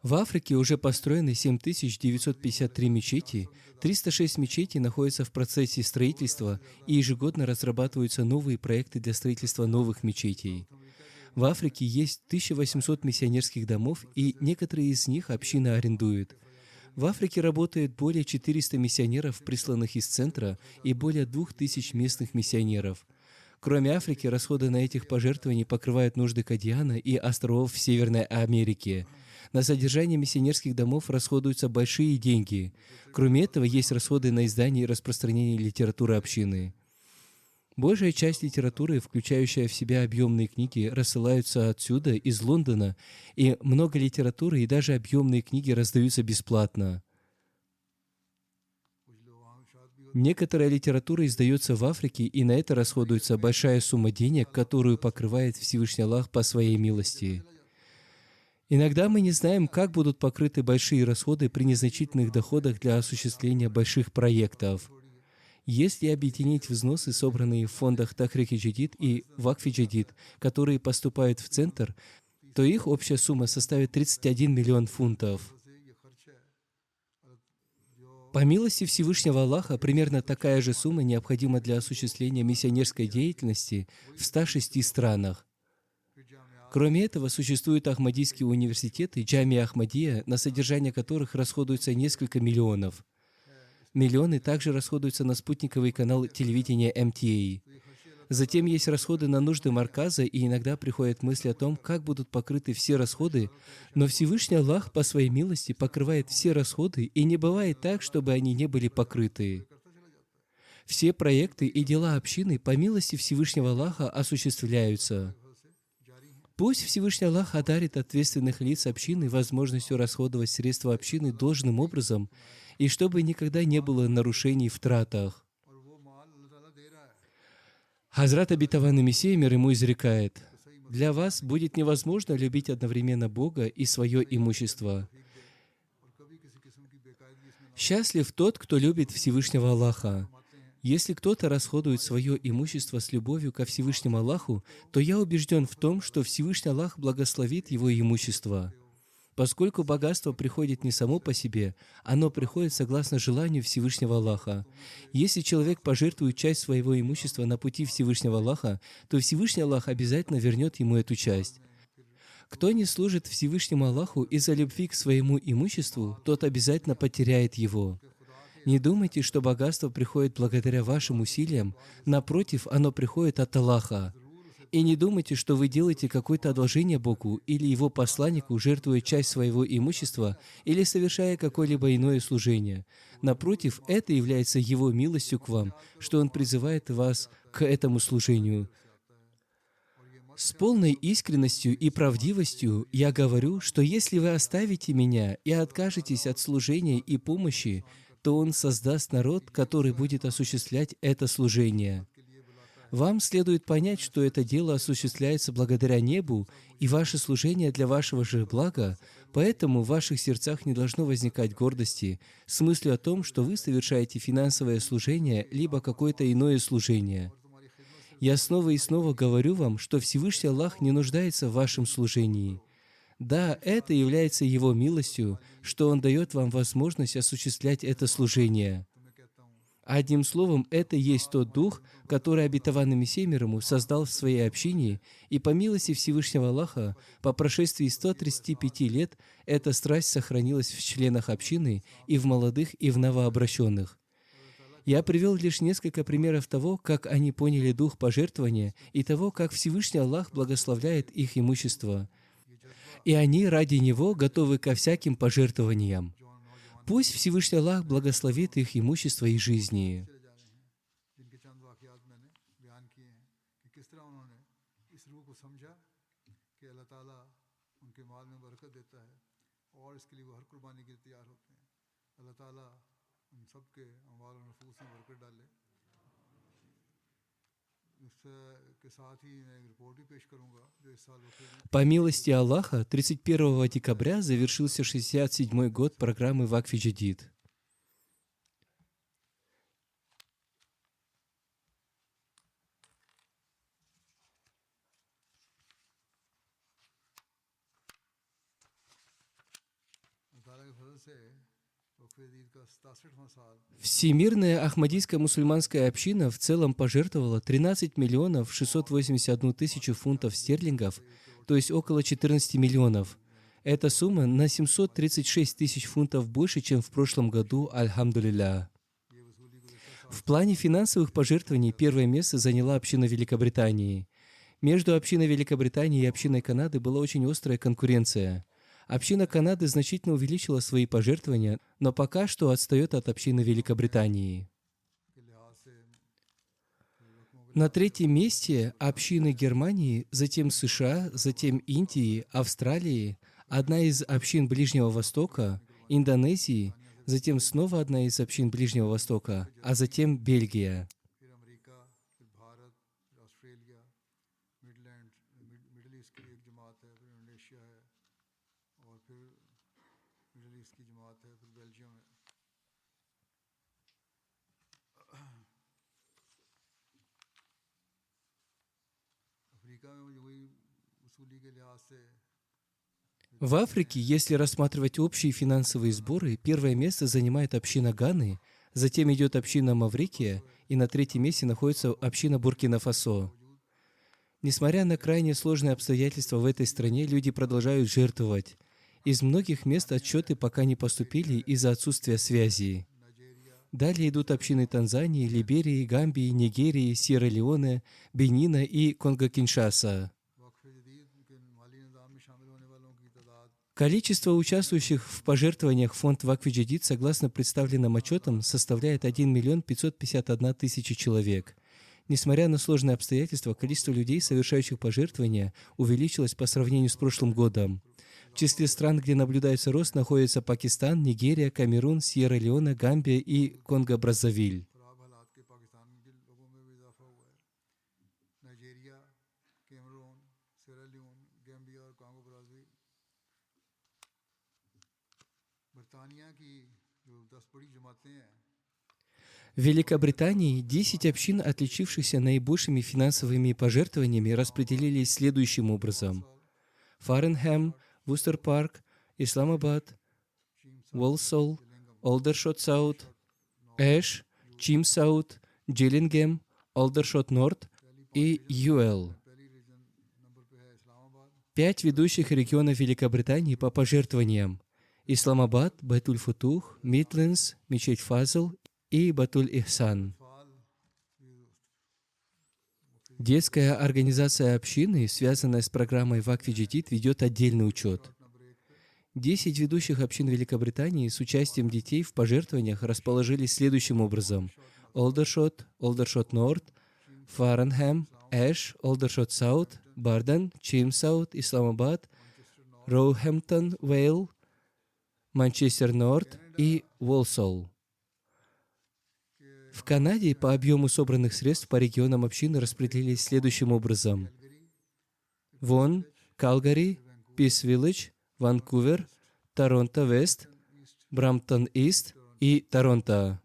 В Африке уже построены 7953 мечети, 306 мечетей находятся в процессе строительства, и ежегодно разрабатываются новые проекты для строительства новых мечетей. В Африке есть 1800 миссионерских домов, и некоторые из них община арендует. В Африке работает более 400 миссионеров, присланных из центра, и более 2000 местных миссионеров. Кроме Африки, расходы на этих пожертвований покрывают нужды Кадьяна и островов в Северной Америке. На содержание миссионерских домов расходуются большие деньги. Кроме этого, есть расходы на издание и распространение литературы общины. Большая часть литературы, включающая в себя объемные книги, рассылаются отсюда, из Лондона, и много литературы и даже объемные книги раздаются бесплатно. Некоторая литература издается в Африке, и на это расходуется большая сумма денег, которую покрывает Всевышний Аллах по своей милости. Иногда мы не знаем, как будут покрыты большие расходы при незначительных доходах для осуществления больших проектов. Если объединить взносы, собранные в фондах Тахрики Джадид и Вакф Джадид, которые поступают в центр, то их общая сумма составит 31 миллион фунтов. По милости Всевышнего Аллаха, примерно такая же сумма необходима для осуществления миссионерской деятельности в 106 странах. Кроме этого, существуют Ахмадийские университеты, Джамия Ахмадия, на содержание которых расходуется несколько миллионов. Миллионы также расходуются на спутниковый канал телевидения МТА. Затем есть расходы на нужды марказа, и иногда приходят мысли о том, как будут покрыты все расходы, но Всевышний Аллах по своей милости покрывает все расходы, и не бывает так, чтобы они не были покрыты. Все проекты и дела общины по милости Всевышнего Аллаха осуществляются. Пусть Всевышний Аллах одарит ответственных лиц общины возможностью расходовать средства общины должным образом, и чтобы никогда не было нарушений в тратах. Хазрат Обетованный Мессия мир ему изрекает: «Для вас будет невозможно любить одновременно Бога и свое имущество. Счастлив тот, кто любит Всевышнего Аллаха. Если кто-то расходует свое имущество с любовью ко Всевышнему Аллаху, то я убежден в том, что Всевышний Аллах благословит его имущество. Поскольку богатство приходит не само по себе, оно приходит согласно желанию Всевышнего Аллаха. Если человек пожертвует часть своего имущества на пути Всевышнего Аллаха, то Всевышний Аллах обязательно вернет ему эту часть. Кто не служит Всевышнему Аллаху из-за любви к своему имуществу, тот обязательно потеряет его. Не думайте, что богатство приходит благодаря вашим усилиям, напротив, оно приходит от Аллаха. И не думайте, что вы делаете какое-то одолжение Богу или Его посланнику, жертвуя часть своего имущества или совершая какое-либо иное служение. Напротив, это является Его милостью к вам, что Он призывает вас к этому служению. С полной искренностью и правдивостью я говорю, что если вы оставите меня и откажетесь от служения и помощи, то Он создаст народ, который будет осуществлять это служение. Вам следует понять, что это дело осуществляется благодаря небу, и ваше служение для вашего же блага, поэтому в ваших сердцах не должно возникать гордости с мыслью о том, что вы совершаете финансовое служение либо какое-то иное служение. Я снова и снова говорю вам, что Всевышний Аллах не нуждается в вашем служении. Да, это является Его милостью, что Он дает вам возможность осуществлять это служение. Одним словом, это есть тот дух, который обетованный Мессией мир ему создал в своей общине, и по милости Всевышнего Аллаха, по прошествии 135 лет, эта страсть сохранилась в членах общины и в молодых, и в новообращенных. Я привел лишь несколько примеров того, как они поняли дух пожертвования и того, как Всевышний Аллах благословляет их имущество. И они ради Него готовы ко всяким пожертвованиям. Пусть Всевышний Аллах благословит их имущество и жизни. По милости Аллаха, 31 декабря завершился 67-й год программы «Вакф Джадид». Всемирная Ахмадийская мусульманская община в целом пожертвовала 13 миллионов 681 тысячу фунтов стерлингов, то есть около 14 миллионов. Эта сумма на 736 тысяч фунтов больше, чем в прошлом году, альхамдулилля. В плане финансовых пожертвований первое место заняла община Великобритании. Между общиной Великобритании и общиной Канады была очень острая конкуренция. Община Канады значительно увеличила свои пожертвования, но пока что отстает от общины Великобритании. На третьем месте общины Германии, затем США, затем Индии, Австралии, одна из общин Ближнего Востока, Индонезии, затем снова одна из общин Ближнего Востока, а затем Бельгия. В Африке, если рассматривать общие финансовые сборы, первое место занимает община Ганы, затем идет община Маврикия, и на третьем месте находится община Буркина-Фасо. Несмотря на крайне сложные обстоятельства в этой стране, люди продолжают жертвовать. Из многих мест отчеты пока не поступили из-за отсутствия связи. Далее идут общины Танзании, Либерии, Гамбии, Нигерии, Сьерра-Леоне, Бенина и Конго-Киншаса. Количество участвующих в пожертвованиях в фонд Вакф Джадид, согласно представленным отчетам, составляет 1 миллион 551 тысяча человек. Несмотря на сложные обстоятельства, количество людей, совершающих пожертвования, увеличилось по сравнению с прошлым годом. В числе стран, где наблюдается рост, находятся Пакистан, Нигерия, Камерун, Сьерра-Леоне, Гамбия и Конго-Браззавиль. В Великобритании 10 общин, отличившихся наибольшими финансовыми пожертвованиями, распределились следующим образом. Фарнхэм, Вустер-Парк, Исламабад, Уолсол, Олдершот-Саут, Эш, Чимсаут, Джиллингем, Олдершот-Норт и Юэл. 5 ведущих регионов Великобритании по пожертвованиям: Исламабад, Байтуль-Футух, Мидлендс, Мечеть Фазл и Батуль-Ихсан. Детская организация общины, связанная с программой Вакфи-Джадид, ведет отдельный учет. 10 ведущих общин Великобритании с участием детей в пожертвованиях расположились следующим образом. Олдершот, Олдершот Норт, Фарнхэм, Эш, Олдершот Саут, Барден, Чимсаут, Исламабад, Роухэмптон, Вейл, Манчестер Норт и Уолсол. В Канаде по объему собранных средств по регионам общины распределились следующим образом. Вон, Калгари, Пис-Виллидж, Ванкувер, Торонто-Вест, Брамптон-Ист и Торонто.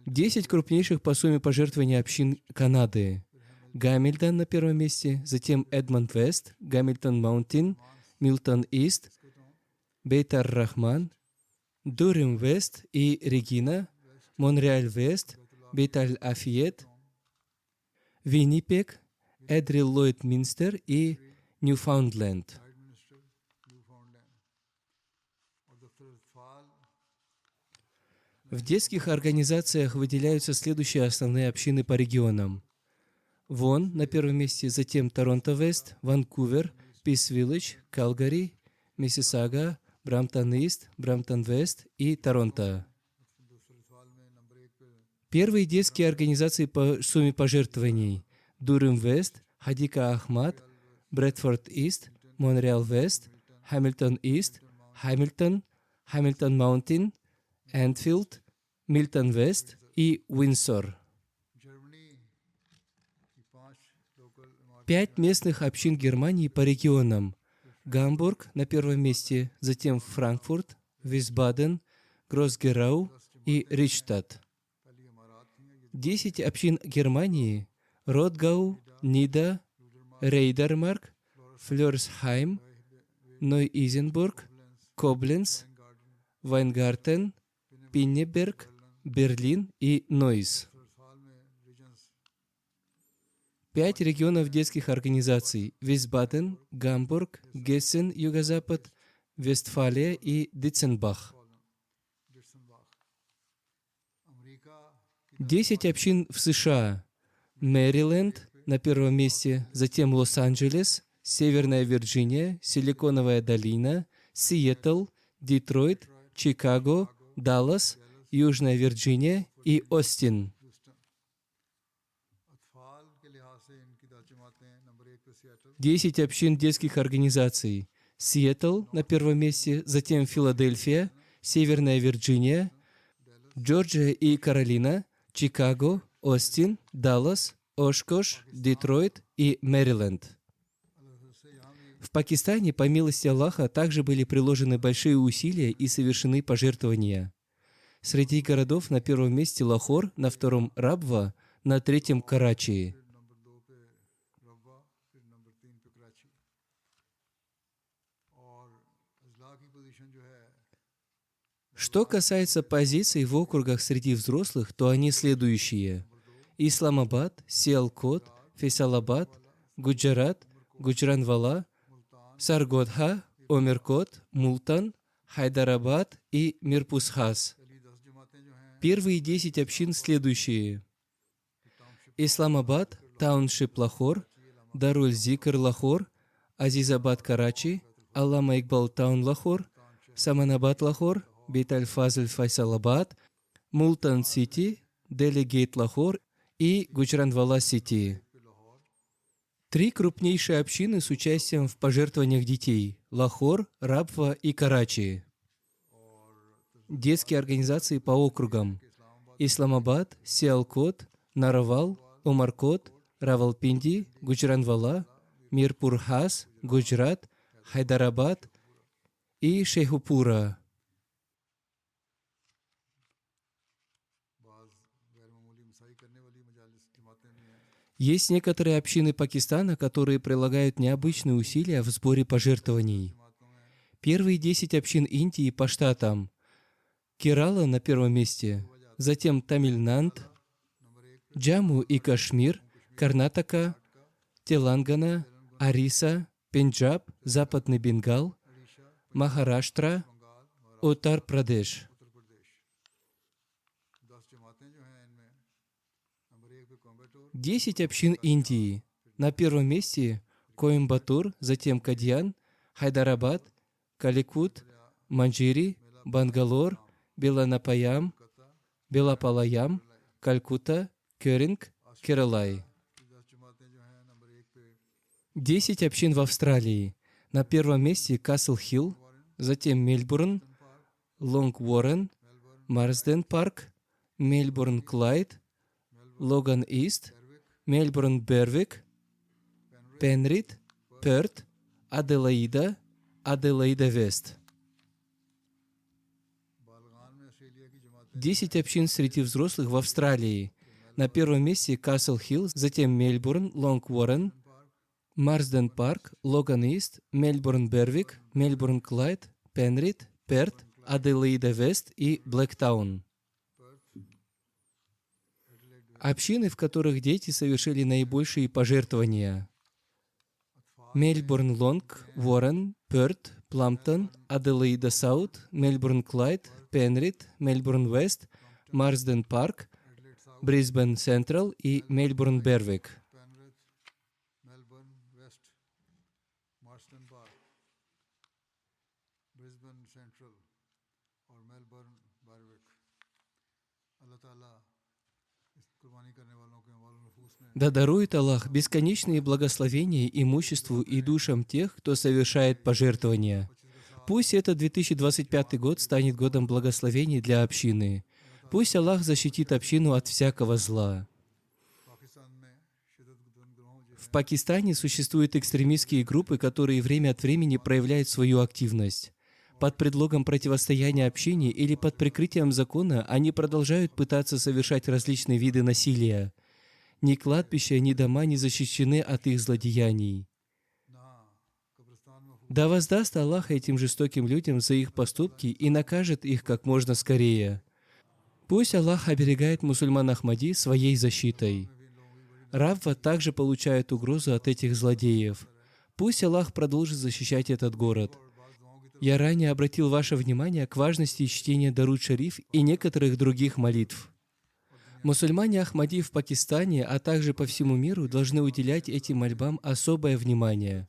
10 крупнейших по сумме пожертвований общин Канады. Гамильтон на первом месте, затем Эдмонд-Вест, Гамильтон-Маунтин, Милтон-Ист, Бейтар-Рахман, Дурим-Вест и Регина, Монреаль-Вест, Бейталь-Афиет, Виннипег, Эдрил-Ллойд-Минстер и Ньюфаундленд. В детских организациях выделяются следующие основные общины по регионам. Вон на первом месте, затем Торонто-Вест, Ванкувер, Пис-Виллидж, Калгари, Миссисага, Брамптон-Ист, Брамптон-Вест и Торонто. Первые детские организации по сумме пожертвований: Дурим-Вест, Хадика Ахмад, Брэдфорд-Ист, Монреал-Вест, Хамилтон-Ист, Хамилтон, Хамилтон-Маунтин, Энфилд, Милтон-Вест и Уинсор. 5 местных общин Германии по регионам. Гамбург на первом месте, затем Франкфурт, Висбаден, Гроссгерау и Ричштадт. 10 общин Германии: Ротгау, Нида, Рейдермарк, Флёрсхайм, Нойизенбург, Кобленц, Вайнгартен, Пиннеберг, Берлин и Нойс. 5 регионов детских организаций: Висбаден, Гамбург, Гессен, Юго-Запад, Вестфалия и Дитценбах. 10 общин в США: Мэриленд на первом месте, затем Лос-Анджелес, Северная Вирджиния, Силиконовая долина, Сиэтл, Детройт, Чикаго, Даллас, Южная Вирджиния и Остин. 10 общин детских организаций: Сиэтл на первом месте, затем Филадельфия, Северная Вирджиния, Джорджия и Каролина, Чикаго, Остин, Даллас, Ошкош, Детройт и Мэриленд. В Пакистане, по милости Аллаха, также были приложены большие усилия и совершены пожертвования. Среди городов на первом месте Лахор, на втором Рабва, на третьем Карачи. Что касается позиций в округах среди взрослых, то они следующие: Исламабад, Сиалкот, Фейсалабад, Гуджарат, Гуджранвала, Саргодха, Омеркот, Мултан, Хайдарабад и Мирпусхас. Первые 10 общин следующие: Исламабад, Тауншип Лахор, Даруль-Зикр Лахор, Азизабад Карачи, Аллама Икбал Таун Лахор, Саманабад Лахор, Бейталь-Фазль Файсалабад, Мултан Сити, Дели-Гейт Лахор и Гуджранвала Сити. 3 крупнейшие общины с участием в пожертвованиях детей: Лахор, Рабва и Карачи. Детские организации по округам: Исламабад, Сиалкот, Наравал, Омаркот, Равалпинди, Гуджранвала, Мирпурхас, Гуджрат, Хайдарабад и Шейхупура. Есть некоторые общины Пакистана, которые прилагают необычные усилия в сборе пожертвований. Первые 10 общин Индии по штатам: Керала на первом месте, затем Тамильнад, Джамму и Кашмир, Карнатака, Телангана, Ориса, Пенджаб, Западный Бенгал, Махараштра, Уттар-Прадеш. 10 общин Индии. На первом месте Коимбатур, затем Кадьян, Хайдарабад, Каликут, Манджири, Бангалор, Беланапаям, Белапалаям, Калькутта, Кёринг, Кералай. 10 общин в Австралии. На первом месте Касл-Хилл, затем Мельбурн, Лонг-Уоррен, Марсден-Парк, Мельбурн-Клайд, Логан-Ист, Мельбурн-Бервик, Пенрид, Перт, Аделаида, Аделаида-Вест. 10 общин среди взрослых в Австралии. На первом месте Касл-Хилл, затем Мельбурн, Лонг-Уоррен, Марсден-Парк, Логан-Ист, Мельбурн-Бервик, Мельбурн-Клайд, Пенрид, Перт, Аделаида-Вест и Блэктаун. Общины, в которых дети совершили наибольшие пожертвования. Мельбурн Лонг, Уоррен, Перт, Пламптон, Аделаида Саут, Мельбурн Клайд, Пенрид, Мельбурн Вест, Марсден Парк, Брисбен Централ и Мельбурн Бервик. Да дарует Аллах бесконечные благословения имуществу и душам тех, кто совершает пожертвования. Пусть этот 2025 год станет годом благословений для общины. Пусть Аллах защитит общину от всякого зла. В Пакистане существуют экстремистские группы, которые время от времени проявляют свою активность. Под предлогом противостояния общине или под прикрытием закона они продолжают пытаться совершать различные виды насилия. Ни кладбища, ни дома не защищены от их злодеяний. Да воздаст Аллах этим жестоким людям за их поступки и накажет их как можно скорее. Пусть Аллах оберегает мусульман Ахмади своей защитой. Равва также получает угрозу от этих злодеев. Пусть Аллах продолжит защищать этот город. Я ранее обратил ваше внимание к важности чтения Даруд-Шариф и некоторых других молитв. Мусульмане Ахмади в Пакистане, а также по всему миру должны уделять этим мольбам особое внимание.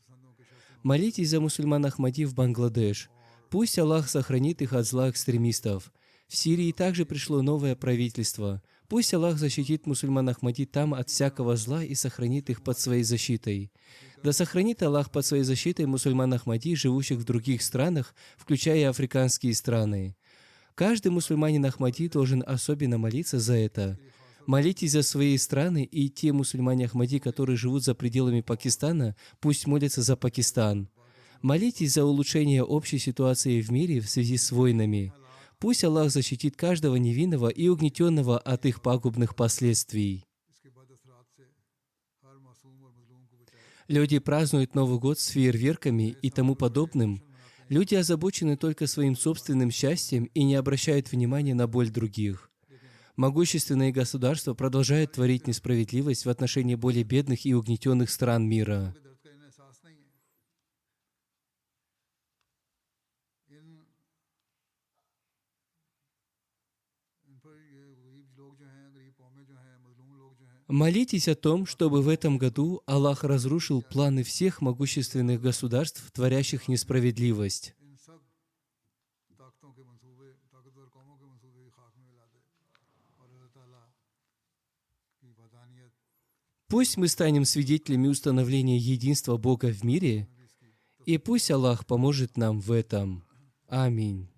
Молитесь за мусульман Ахмади в Бангладеш. Пусть Аллах сохранит их от зла экстремистов. В Сирии также пришло новое правительство. Пусть Аллах защитит мусульман Ахмади там от всякого зла и сохранит их под своей защитой. Да сохранит Аллах под своей защитой мусульман Ахмади, живущих в других странах, включая и африканские страны. Каждый мусульманин Ахмади должен особенно молиться за это. Молитесь за свои страны, и те мусульмане Ахмади, которые живут за пределами Пакистана, пусть молятся за Пакистан. Молитесь за улучшение общей ситуации в мире в связи с войнами. Пусть Аллах защитит каждого невинного и угнетенного от их пагубных последствий. Люди празднуют Новый год с фейерверками и тому подобным. Люди озабочены только своим собственным счастьем и не обращают внимания на боль других. Могущественные государства продолжают творить несправедливость в отношении более бедных и угнетенных стран мира. Молитесь о том, чтобы в этом году Аллах разрушил планы всех могущественных государств, творящих несправедливость. Пусть мы станем свидетелями установления единства Бога в мире, и пусть Аллах поможет нам в этом. Аминь.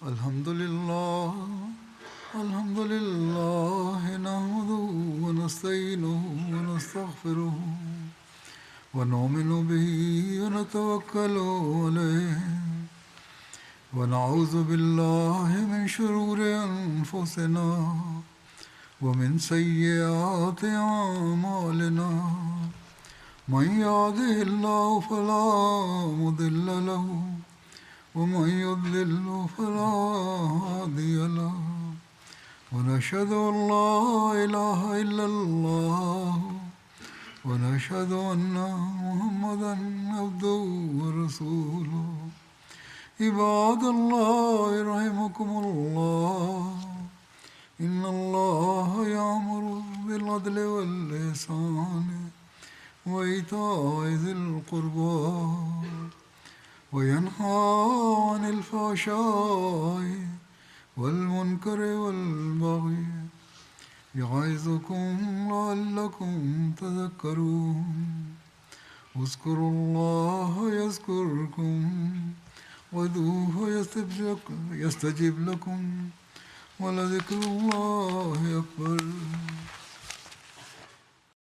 Alhamdulillah, alhamdulillah, nahmaduhu wa nasta'inuhu wa nastaghfiruhu wa nu'minu bihi wa natawakkalu alayhi wa na'udhu billahi min shururi anfusina wa min sayyiati a'malina. Man yahdihillahu fala mudilla lahu ومن يضلل فلا هادي له ونشهد أن لا إله إلا الله ونشهد أن محمدا عبده ورسوله عباد الله رحمكم الله إن الله يأمر بالعدل والإحسان وإيتاء ذي القربى وينهى عن الفحشاء والمنكر والبغي يعظكم لعلكم تذكرون اذكروا الله يذكركم وادعوه يستجب لكم ولذكر الله أكبر